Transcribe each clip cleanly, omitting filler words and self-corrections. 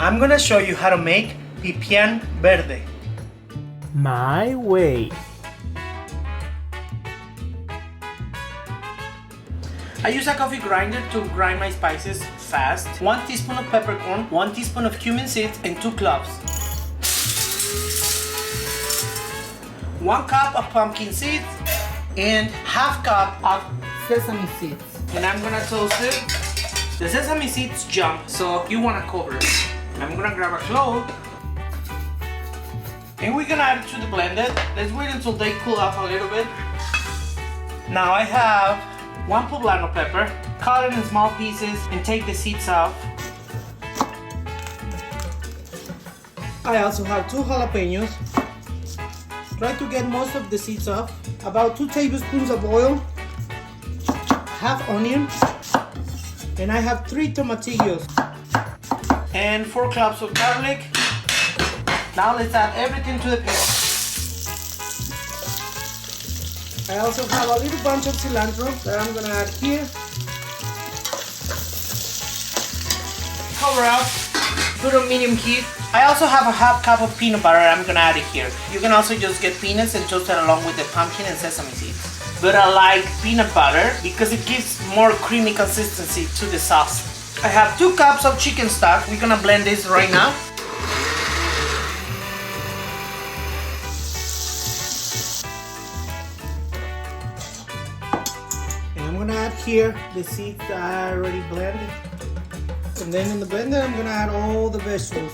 I'm gonna show you how to make Pipian Verde. My way. I use a coffee grinder to grind my spices fast. 1 teaspoon of peppercorn, 1 teaspoon of cumin seeds, and 2 cloves. 1 cup of pumpkin seeds and half cup of sesame seeds. And I'm gonna toast it. The sesame seeds jump, so you wanna cover it. I'm gonna grab a clove and we're gonna add it to the blender. Let's wait until they cool off a little bit. Now I have 1 poblano pepper, cut it in small pieces and take the seeds off. I also have 2 jalapeños. Try to get most of the seeds off. About 2 tablespoons of oil, half onion, and I have 3 tomatillos and 4 cloves of garlic. Now let's add everything to the pan. I also have a little bunch of cilantro that I'm gonna add here. Cover up, put on medium heat. I also have a half cup of peanut butter I'm gonna add it here. You can also just get peanuts and toast it along with the pumpkin and sesame seeds. But I like peanut butter because it gives more creamy consistency to the sauce. I have 2 cups of chicken stock. We're gonna blend this right now. And I'm gonna add here the seeds that I already blended. And then in the blender, I'm gonna add all the vegetables.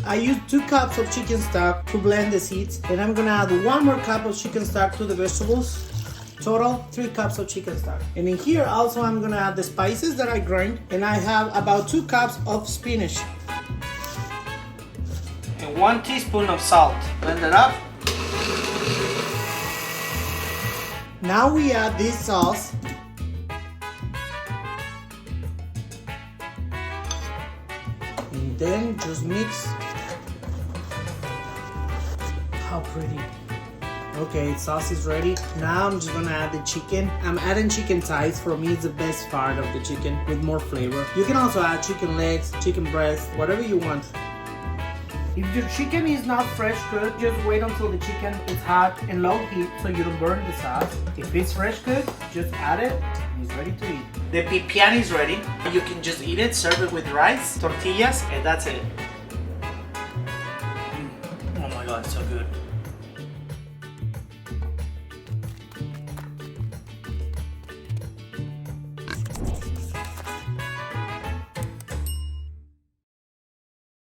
I used 2 cups of chicken stock to blend the seeds, and I'm gonna add 1 more cup of chicken stock to the vegetables. Total 3 cups of chicken stock. And in here also I'm gonna add the spices that I grind, and I have about 2 cups of spinach. And 1 teaspoon of salt. Blend it up. Now we add this sauce. And then just mix. How pretty. Okay, sauce is ready. Now I'm just gonna add the chicken. I'm adding chicken thighs. For me, it's the best part of the chicken with more flavor. You can also add chicken legs, chicken breast, whatever you want. If your chicken is not fresh cooked, just wait until the chicken is hot and low heat so you don't burn the sauce. If it's fresh cooked, just add it and it's ready to eat. The pipian is ready. You can just eat it, serve it with rice, tortillas, and that's it. Oh my god, it's so good.